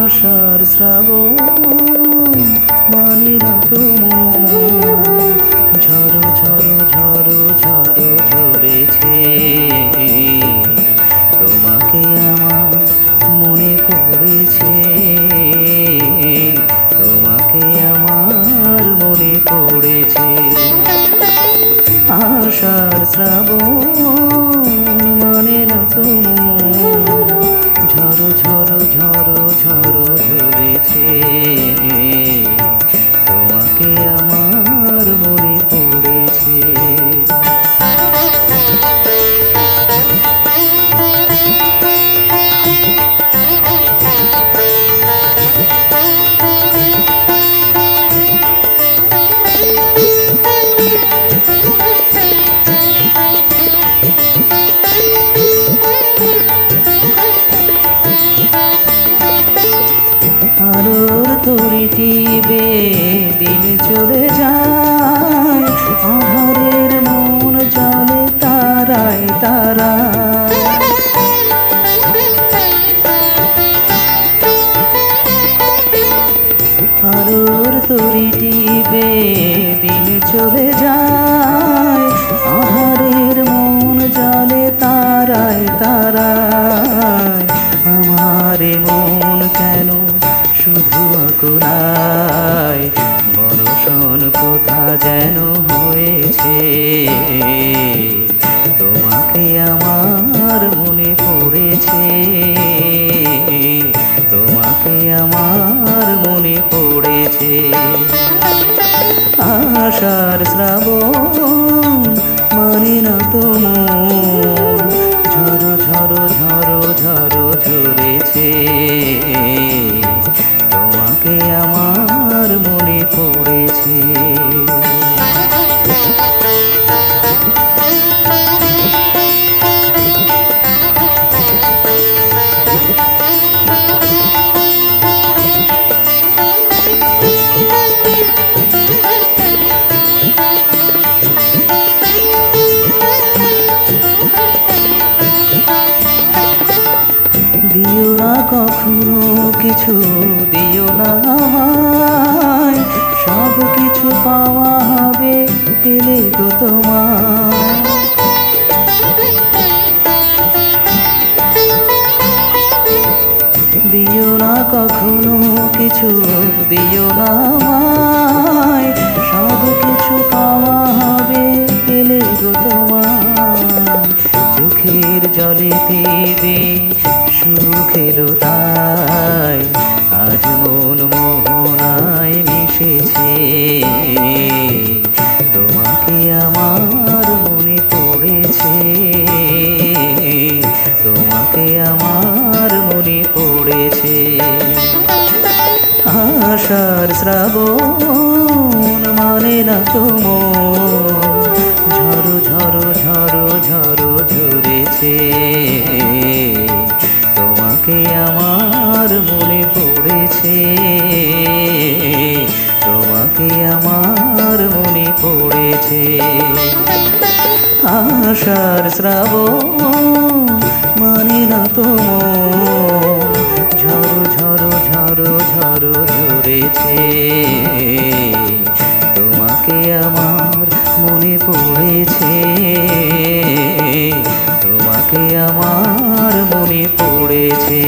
আষাঢ় শ্রাবণ মানে না তো মন, ঝড়ো ঝড়ো ঝড়ো ঝড়ো ঝরেছে। তোমাকে আমার মনে পড়েছে, তোমাকে আমার মনে পড়েছে। আষাঢ় শ্রাবণ মানে না তো মন, ঝড়ো ঝড়ো ঝড়ো ঝড়ো ঝরেছে। তোমাকে আমার মনে পড়েছে। আলোর তরিটি বে দিন চলে যায়, আধারের মন জলে তারায় তারায়। আলোর তরিটি বে দিন চলে যায়, আধারের মন জলে তারায় তারায়। আমার মন কেন শুধু আকুলায়, বরষণ কোথা যেন হয়েছে। তোমাকে আমার মনে পড়েছে, তোমাকে আমার মনে পড়েছে। আষাঢ় শ্রাবণ মানে না তো মন, ঝড়ো ঝড়ো ঝড়ো ঝড়ো ঝরেছে। তোমাকে আমার মনে পড়েছে। দিও না কখনো কিছু, দিও না আমায়, সব কিছু পাওয়া হবে পেলে তো তোমার। দিও না কখনো কিছু, দিও না আমায়, সব কিছু পাওয়া হবে পেলে তো তোমার। চোখের জলে দেবে সুখ এলো তাই, আজ মন মোহনায় মিশেছে। তোমাকে আমার মনে পড়েছে, তোমাকে আমার মনে পড়েছে। আষাঢ় শ্রাবণ মানে না তো মন, ঝড়ো ঝড়ো ঝড়ো ঝড়ো ঝরেছে। তোমাকে আমার মনে পড়েছে, তোমাকে আমার মনে পড়েছে। আষাঢ় শ্রাবণ মানে না তো মন, ঝড়ো ঝড়ো ঝড়ো ঝড়ো ঝরেছে। তোমাকে আমার মনে পড়েছে, তোমাকে আমার মনে পড়েছে।